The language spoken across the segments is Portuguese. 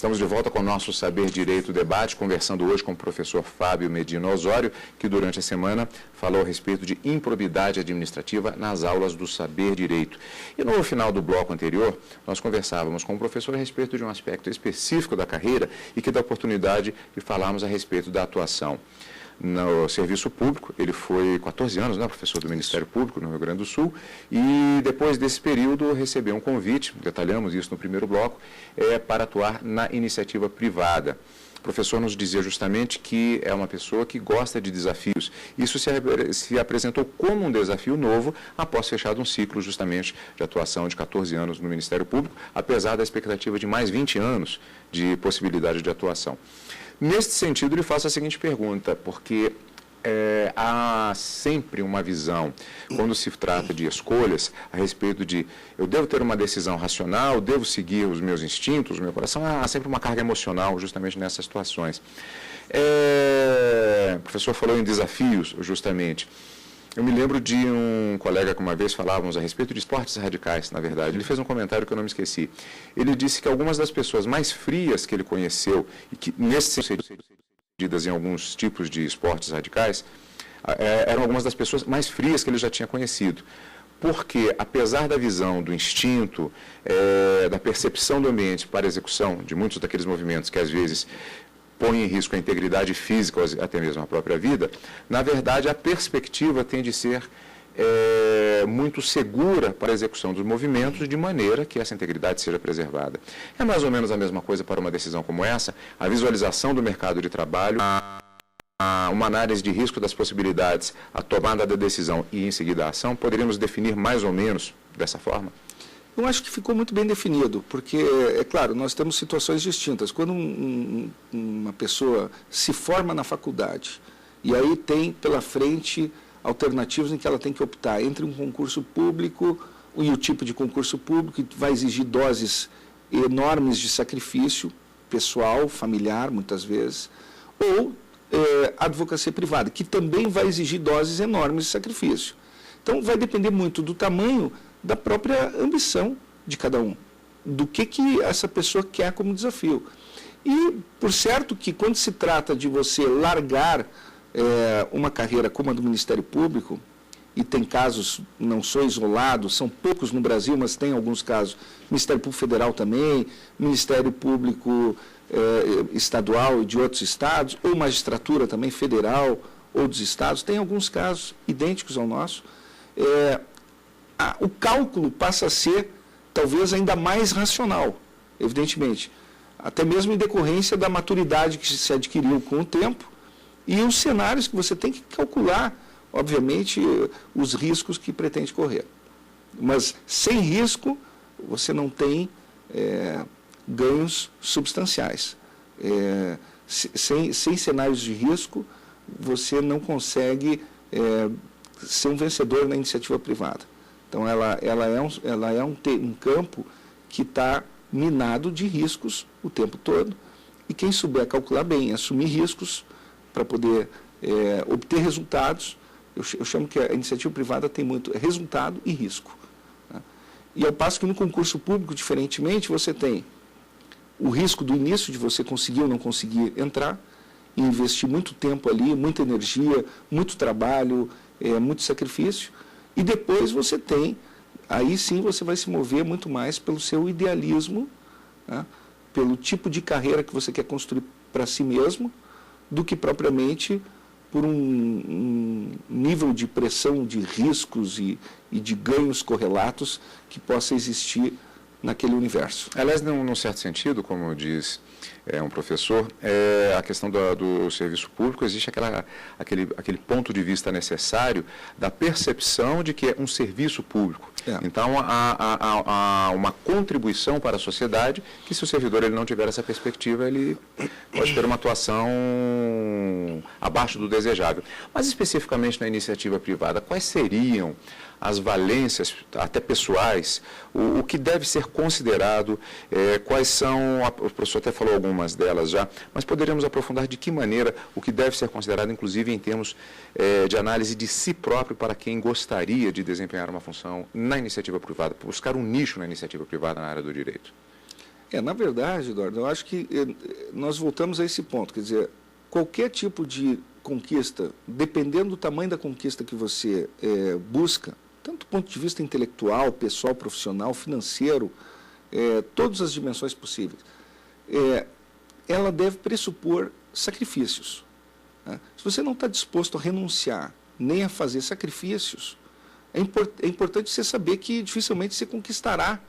Estamos de volta com o nosso Saber Direito Debate, conversando hoje com o professor Fábio Medina Osório, que durante a semana falou a respeito de improbidade administrativa nas aulas do Saber Direito. E no final do bloco anterior, nós conversávamos com o professor a respeito de um aspecto específico da carreira e que dá oportunidade de falarmos a respeito da atuação no serviço público. Ele foi 14 anos, né, professor do Ministério Público no Rio Grande do Sul, e depois desse período recebeu um convite, detalhamos isso no primeiro bloco, para atuar na iniciativa privada. O professor nos dizia justamente que é uma pessoa que gosta de desafios. Isso se apresentou como um desafio novo após fechado um ciclo justamente de atuação de 14 anos no Ministério Público, apesar da expectativa de mais 20 anos de possibilidade de atuação. Neste sentido, lhe faço a seguinte pergunta, porque há sempre uma visão, quando se trata de escolhas, a respeito de eu devo ter uma decisão racional, devo seguir os meus instintos, o meu coração, há sempre uma carga emocional justamente nessas situações. O professor falou em desafios, justamente. Eu me lembro de um colega que uma vez falávamos a respeito de esportes radicais, na verdade. Ele fez um comentário que eu não me esqueci. Ele disse que algumas das pessoas mais frias que ele conheceu, e que nesse sentido, em alguns tipos de esportes radicais, eram algumas das pessoas mais frias que ele já tinha conhecido. Porque, apesar da visão, do instinto, da percepção do ambiente para a execução de muitos daqueles movimentos que às vezes põe em risco a integridade física ou até mesmo a própria vida, na verdade a perspectiva tem de ser muito segura para a execução dos movimentos, de maneira que essa integridade seja preservada. É mais ou menos a mesma coisa para uma decisão como essa, a visualização do mercado de trabalho, uma análise de risco das possibilidades, a tomada da decisão e em seguida a ação, poderíamos definir mais ou menos dessa forma? Eu acho que ficou muito bem definido, porque, é claro, nós temos situações distintas. Quando uma pessoa se forma na faculdade e aí tem pela frente alternativas em que ela tem que optar entre um concurso público e o tipo de concurso público que vai exigir doses enormes de sacrifício pessoal, familiar, muitas vezes, ou a advocacia privada, que também vai exigir doses enormes de sacrifício. Então, vai depender muito do tamanho da própria ambição de cada um, do que essa pessoa quer como desafio. E, por certo, que quando se trata de você largar uma carreira como a do Ministério Público, e tem casos, não sou isolado, são poucos no Brasil, mas tem alguns casos, Ministério Público Federal também, Ministério Público Estadual e de outros estados, ou magistratura também federal ou dos estados, tem alguns casos idênticos ao nosso. O cálculo passa a ser, talvez, ainda mais racional, evidentemente, até mesmo em decorrência da maturidade que se adquiriu com o tempo e os cenários que você tem que calcular, obviamente, os riscos que pretende correr. Mas, sem risco, você não tem ganhos substanciais. Sem cenários de risco, você não consegue ser um vencedor na iniciativa privada. Então, ela é um campo que está minado de riscos o tempo todo, e quem souber calcular bem, assumir riscos para poder obter resultados, eu chamo que a iniciativa privada tem muito resultado e risco. Né? E ao passo que no concurso público, diferentemente, você tem o risco do início de você conseguir ou não conseguir entrar, e investir muito tempo ali, muita energia, muito trabalho, muito sacrifício. E depois você tem, aí sim você vai se mover muito mais pelo seu idealismo, né, pelo tipo de carreira que você quer construir para si mesmo, do que propriamente por um nível de pressão de riscos e de ganhos correlatos que possa existir naquele universo. Aliás, num certo sentido, como diz um professor, a questão do serviço público, existe aquele ponto de vista necessário da percepção de que é um serviço público. Então, há uma contribuição para a sociedade que, se o servidor ele não tiver essa perspectiva, ele pode ter uma atuação abaixo do desejável. Mas, especificamente na iniciativa privada, quais seriam as valências, até pessoais, o que deve ser considerado, quais são, o professor até falou algumas delas já, mas poderíamos aprofundar de que maneira o que deve ser considerado, inclusive em termos de análise de si próprio para quem gostaria de desempenhar uma função na iniciativa privada, buscar um nicho na iniciativa privada na área do direito. Na verdade, Eduardo, eu acho que nós voltamos a esse ponto, quer dizer, qualquer tipo de conquista, dependendo do tamanho da conquista que você busca, tanto do ponto de vista intelectual, pessoal, profissional, financeiro, todas as dimensões possíveis, ela deve pressupor sacrifícios. Né? Se você não está disposto a renunciar, nem a fazer sacrifícios, é importante você saber que dificilmente você conquistará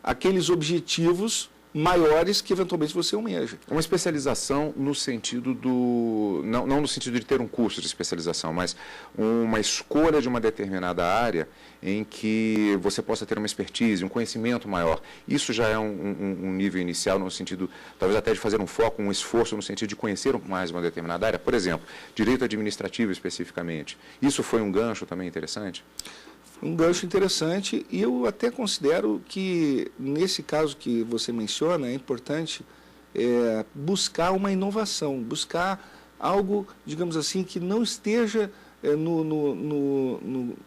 aqueles objetivos maiores que eventualmente você almeja. Uma especialização no sentido do... Não no sentido de ter um curso de especialização, mas uma escolha de uma determinada área em que você possa ter uma expertise, um conhecimento maior. Isso já é um nível inicial no sentido, talvez até de fazer um foco, um esforço no sentido de conhecer mais uma determinada área. Por exemplo, direito administrativo especificamente. Isso foi um gancho também interessante? Um gancho interessante, e eu até considero que, nesse caso que você menciona, é importante buscar uma inovação, buscar algo, digamos assim, que não esteja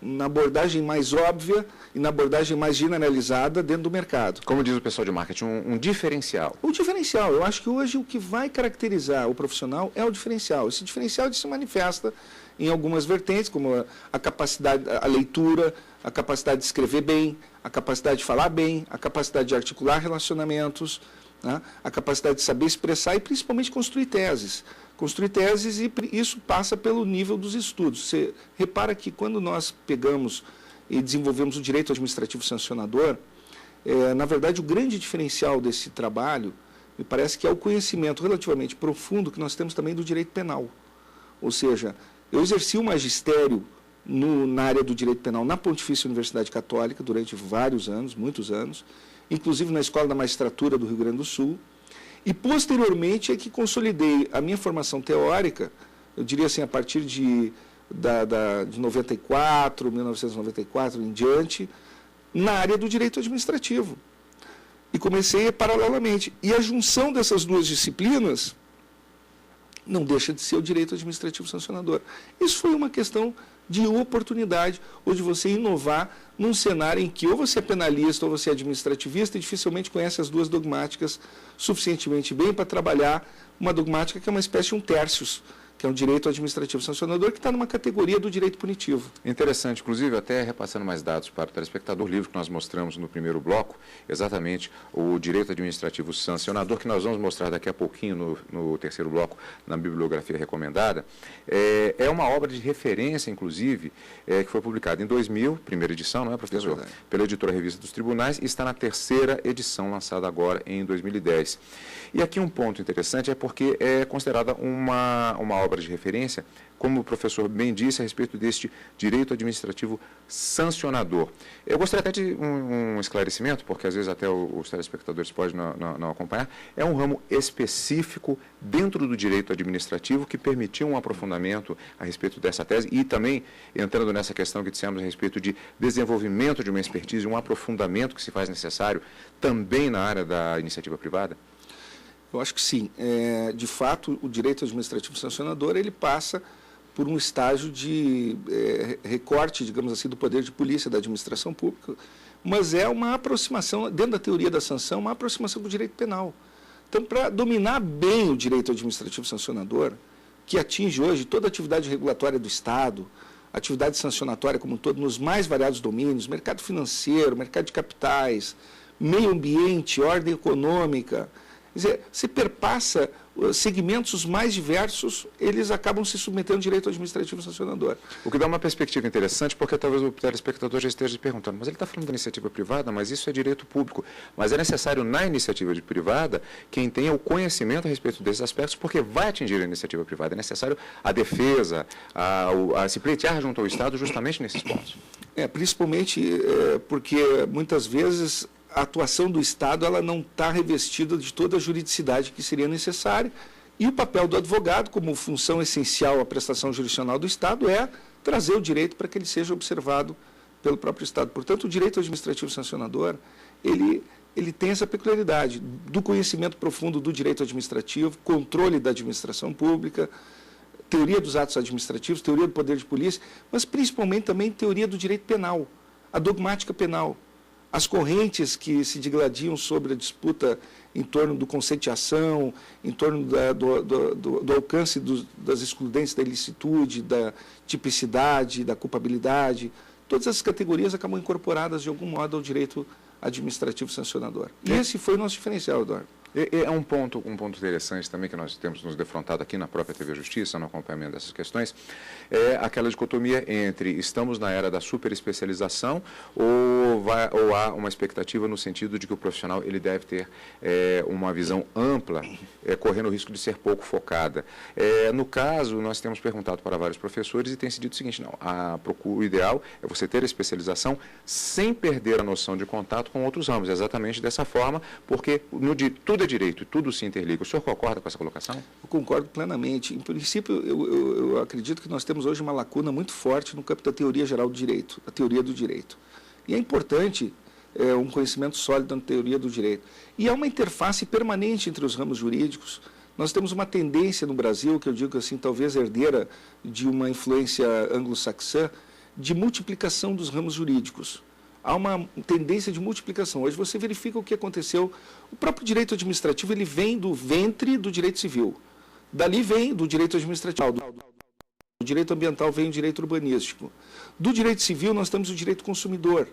na abordagem mais óbvia e na abordagem mais generalizada dentro do mercado. Como diz o pessoal de marketing, um diferencial. O diferencial, eu acho que hoje o que vai caracterizar o profissional é o diferencial. Esse diferencial se manifesta em algumas vertentes, como a capacidade, a leitura, a capacidade de escrever bem, a capacidade de falar bem, a capacidade de articular relacionamentos, né? A capacidade de saber expressar e principalmente construir teses. Construir teses, e isso passa pelo nível dos estudos. Você repara que quando nós pegamos e desenvolvemos o direito administrativo sancionador, na verdade o grande diferencial desse trabalho, me parece que é o conhecimento relativamente profundo que nós temos também do direito penal. Ou seja, eu exerci o magistério na área do direito penal na Pontifícia Universidade Católica durante vários anos, muitos anos, inclusive na Escola da Magistratura do Rio Grande do Sul, e posteriormente é que consolidei a minha formação teórica, eu diria assim, a partir de 1994 em diante, na área do direito administrativo. E comecei paralelamente. E a junção dessas duas disciplinas não deixa de ser o direito administrativo sancionador. Isso foi uma questão de oportunidade, ou de você inovar num cenário em que ou você é penalista ou você é administrativista e dificilmente conhece as duas dogmáticas suficientemente bem para trabalhar uma dogmática que é uma espécie de um tertius, que é um direito administrativo sancionador, que está numa categoria do direito punitivo. Interessante, inclusive, até repassando mais dados para o telespectador, o livro que nós mostramos no primeiro bloco, exatamente o direito administrativo sancionador, que nós vamos mostrar daqui a pouquinho no terceiro bloco, na bibliografia recomendada, é uma obra de referência, inclusive, que foi publicada em 2000, primeira edição, não é, professor? Pela editora Revista dos Tribunais, e está na terceira edição, lançada agora em 2010. E aqui um ponto interessante é porque é considerada uma obra de referência, como o professor bem disse, a respeito deste direito administrativo sancionador. Eu gostaria até de um esclarecimento, porque às vezes até os telespectadores podem não acompanhar. É um ramo específico dentro do direito administrativo que permitiu um aprofundamento a respeito dessa tese e também entrando nessa questão que dissemos a respeito de desenvolvimento de uma expertise, um aprofundamento que se faz necessário também na área da iniciativa privada? Eu acho que sim. De fato, o direito administrativo sancionador, ele passa por um estágio de recorte, digamos assim, do poder de polícia da administração pública, mas é uma aproximação, dentro da teoria da sanção, uma aproximação do direito penal. Então, para dominar bem o direito administrativo sancionador, que atinge hoje toda a atividade regulatória do Estado, atividade sancionatória como um todo, nos mais variados domínios, mercado financeiro, mercado de capitais, meio ambiente, ordem econômica. Quer dizer, se perpassa segmentos os mais diversos, eles acabam se submetendo ao direito administrativo sancionador. O que dá uma perspectiva interessante, porque talvez o telespectador já esteja se perguntando, mas ele está falando da iniciativa privada, mas isso é direito público. Mas é necessário, na iniciativa privada, quem tenha o conhecimento a respeito desses aspectos, porque vai atingir a iniciativa privada. É necessário a defesa, a se pleitear junto ao Estado justamente nesses pontos. Principalmente porque, muitas vezes, a atuação do Estado ela não está revestida de toda a juridicidade que seria necessária, e o papel do advogado, como função essencial à prestação jurisdicional do Estado, é trazer o direito para que ele seja observado pelo próprio Estado. Portanto, o direito administrativo sancionador, ele tem essa peculiaridade do conhecimento profundo do direito administrativo, controle da administração pública, teoria dos atos administrativos, teoria do poder de polícia, mas principalmente também teoria do direito penal, a dogmática penal. as correntes que se digladiam sobre a disputa em torno do conceito de ação, em torno do alcance das excludentes da ilicitude, da tipicidade, da culpabilidade, todas essas categorias acabam incorporadas de algum modo ao direito administrativo sancionador. E esse foi o nosso diferencial, Eduardo. É um ponto interessante também que nós temos nos defrontado aqui na própria TV Justiça, no acompanhamento dessas questões, é aquela dicotomia entre estamos na era da superespecialização ou há uma expectativa no sentido de que o profissional ele deve ter uma visão ampla, correndo o risco de ser pouco focada. No caso, nós temos perguntado para vários professores e tem se dito o seguinte, não, o ideal é você ter a especialização sem perder a noção de contato com outros ramos, exatamente dessa forma, porque tudo é direito, tudo se interliga. O senhor concorda com essa colocação? Eu concordo plenamente. Em princípio, eu acredito que nós temos hoje uma lacuna muito forte no campo da teoria geral do direito, da teoria do direito. E é importante um conhecimento sólido na teoria do direito. E há uma interface permanente entre os ramos jurídicos. Nós temos uma tendência no Brasil, que eu digo assim, talvez herdeira de uma influência anglo-saxã, de multiplicação dos ramos jurídicos. Há uma tendência de multiplicação. Hoje você verifica o que aconteceu. O próprio direito administrativo ele vem do ventre do direito civil. Dali vem do direito administrativo. Do direito ambiental vem o direito urbanístico. Do direito civil nós temos o direito consumidor.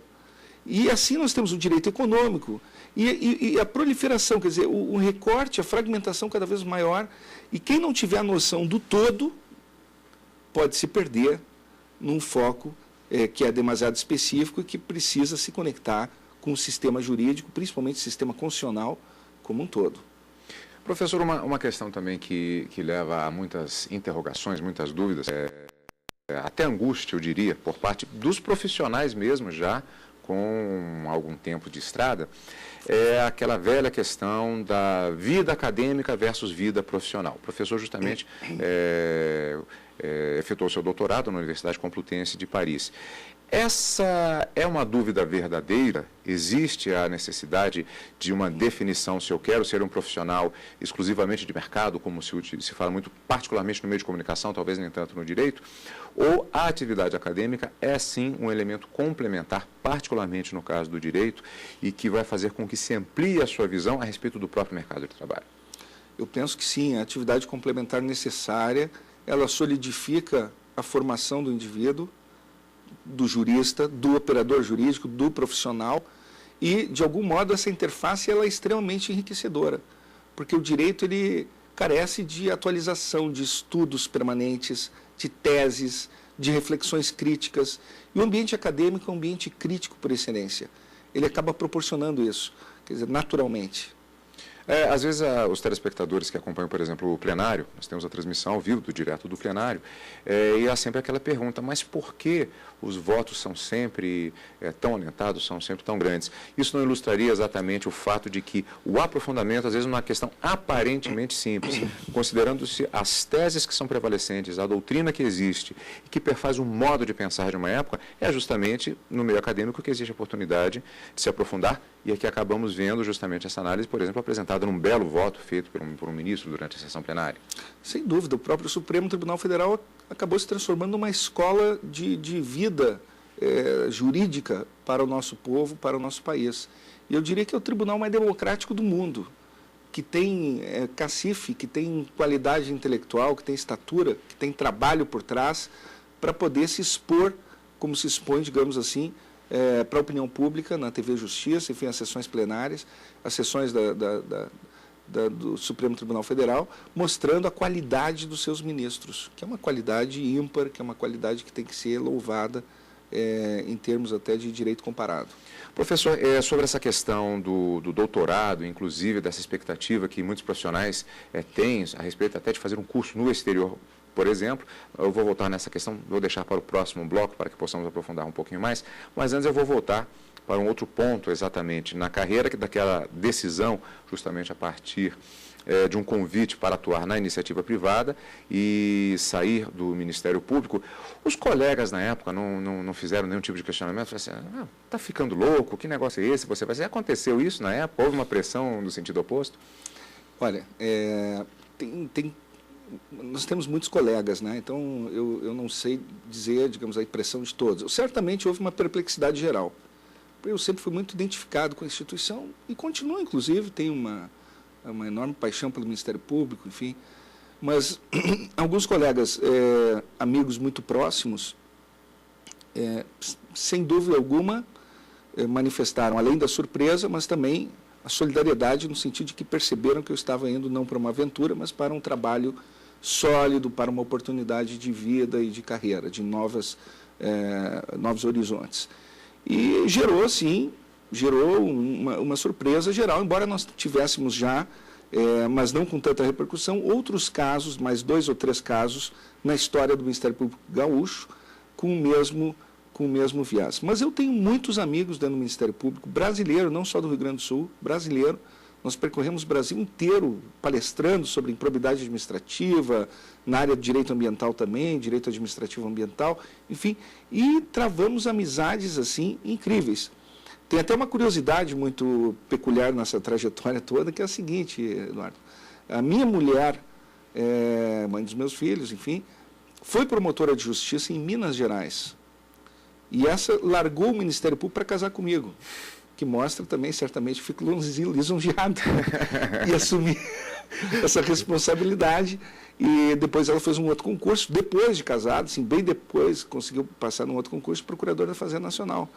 E assim nós temos o direito econômico. E a proliferação, quer dizer, o recorte, a fragmentação cada vez maior. E quem não tiver a noção do todo pode se perder num foco que é demasiado específico e que precisa se conectar com o sistema jurídico, principalmente o sistema constitucional como um todo. Professor, uma questão também que leva a muitas interrogações, muitas dúvidas, até angústia, eu diria, por parte dos profissionais mesmo, já com algum tempo de estrada, é aquela velha questão da vida acadêmica versus vida profissional. O professor justamente efetuou seu doutorado na Universidade Complutense de Paris. Essa é uma dúvida verdadeira? Existe a necessidade de uma definição se eu quero ser um profissional exclusivamente de mercado, como se fala muito, particularmente no meio de comunicação, talvez nem tanto no direito, ou a atividade acadêmica é sim um elemento complementar, particularmente no caso do direito, e que vai fazer com que se amplie a sua visão a respeito do próprio mercado de trabalho? Eu penso que sim, a atividade complementar necessária, ela solidifica a formação do indivíduo, do jurista, do operador jurídico, do profissional, e, de algum modo, essa interface ela é extremamente enriquecedora, porque o direito ele carece de atualização, de estudos permanentes, de teses, de reflexões críticas, e o ambiente acadêmico é um ambiente crítico por excelência. Ele acaba proporcionando isso, quer dizer, naturalmente. Às vezes, os telespectadores que acompanham, por exemplo, o plenário, nós temos a transmissão ao vivo direto do plenário, e há sempre aquela pergunta, mas por que os votos são sempre tão alentados, são sempre tão grandes? Isso não ilustraria exatamente o fato de que o aprofundamento, às vezes, numa questão aparentemente simples, considerando-se as teses que são prevalecentes, a doutrina que existe e que perfaz um modo de pensar de uma época, é justamente no meio acadêmico que existe a oportunidade de se aprofundar, e aqui acabamos vendo justamente essa análise, por exemplo, apresentada num belo voto feito por um ministro durante a sessão plenária. Sem dúvida, o próprio Supremo Tribunal Federal acabou se transformando numa escola de vida jurídica para o nosso povo, para o nosso país. E eu diria que é o tribunal mais democrático do mundo, que tem cacife, que tem qualidade intelectual, que tem estatura, que tem trabalho por trás, para poder se expor, como se expõe, digamos assim, para a opinião pública, na TV Justiça, enfim, as sessões plenárias, as sessões do Supremo Tribunal Federal, mostrando a qualidade dos seus ministros, que é uma qualidade ímpar, que é uma qualidade que tem que ser louvada em termos até de direito comparado. Professor, sobre essa questão do doutorado, inclusive dessa expectativa que muitos profissionais têm a respeito até de fazer um curso no exterior, por exemplo, eu vou voltar nessa questão, vou deixar para o próximo bloco para que possamos aprofundar um pouquinho mais, mas antes eu vou voltar para um outro ponto exatamente na carreira, daquela decisão justamente a partir de um convite para atuar na iniciativa privada e sair do Ministério Público. Os colegas na época não fizeram nenhum tipo de questionamento, falaram assim, está ficando louco, que negócio é esse? Você vai dizer, aconteceu isso na época? Houve uma pressão no sentido oposto? Olha, nós temos muitos colegas, né? Então eu não sei dizer, digamos, a impressão de todos. Certamente houve uma perplexidade geral, eu sempre fui muito identificado com a instituição e continuo, inclusive, tenho uma enorme paixão pelo Ministério Público, enfim. Mas alguns colegas, amigos muito próximos, sem dúvida alguma, manifestaram, além da surpresa, mas também a solidariedade no sentido de que perceberam que eu estava indo não para uma aventura, mas para um trabalho sólido, para uma oportunidade de vida e de carreira, de novos horizontes. E gerou, sim, uma surpresa geral, embora nós tivéssemos já, mas não com tanta repercussão, outros casos, mais 2 ou 3 casos, na história do Ministério Público Gaúcho, com o mesmo viés. Mas eu tenho muitos amigos dentro do Ministério Público, brasileiro, não só do Rio Grande do Sul, brasileiro. Nós percorremos o Brasil inteiro palestrando sobre improbidade administrativa, na área de direito ambiental também, direito administrativo ambiental, enfim, e travamos amizades assim incríveis. Tem até uma curiosidade muito peculiar nessa trajetória toda, que é a seguinte, Eduardo. A minha mulher, mãe dos meus filhos, enfim, foi promotora de justiça em Minas Gerais. E essa largou o Ministério Público para casar comigo, que mostra também, certamente, fico lisonjeado e assumir essa responsabilidade. E depois ela fez um outro concurso, depois de casado, assim, bem depois, conseguiu passar num outro concurso, procurador da Fazenda Nacional.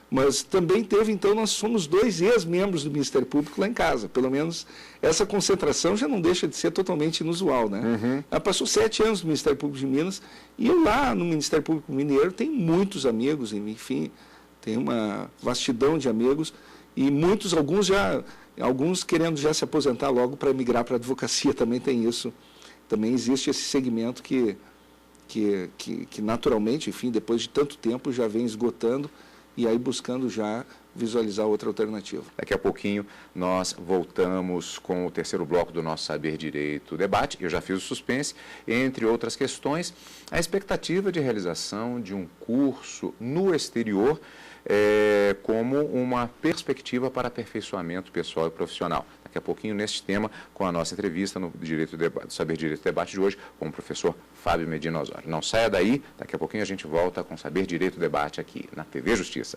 Mas também teve, então, nós somos 2 ex-membros do Ministério Público lá em casa. Pelo menos essa concentração já não deixa de ser totalmente inusual, né? Uhum. Ela passou 7 anos no Ministério Público de Minas e eu lá no Ministério Público Mineiro tenho muitos amigos, enfim, tem uma vastidão de amigos e alguns querendo já se aposentar logo para migrar para a advocacia, também tem isso. Também existe esse segmento que naturalmente, enfim, depois de tanto tempo já vem esgotando e aí buscando já visualizar outra alternativa. Daqui a pouquinho nós voltamos com o terceiro bloco do nosso Saber Direito Debate. Eu já fiz o suspense, entre outras questões, a expectativa de realização de um curso no exterior como uma perspectiva para aperfeiçoamento pessoal e profissional. Daqui a pouquinho, neste tema, com a nossa entrevista no Saber Direito Debate de hoje, com o professor Fábio Medina Osório. Não saia daí, daqui a pouquinho a gente volta com Saber Direito Debate aqui na TV Justiça.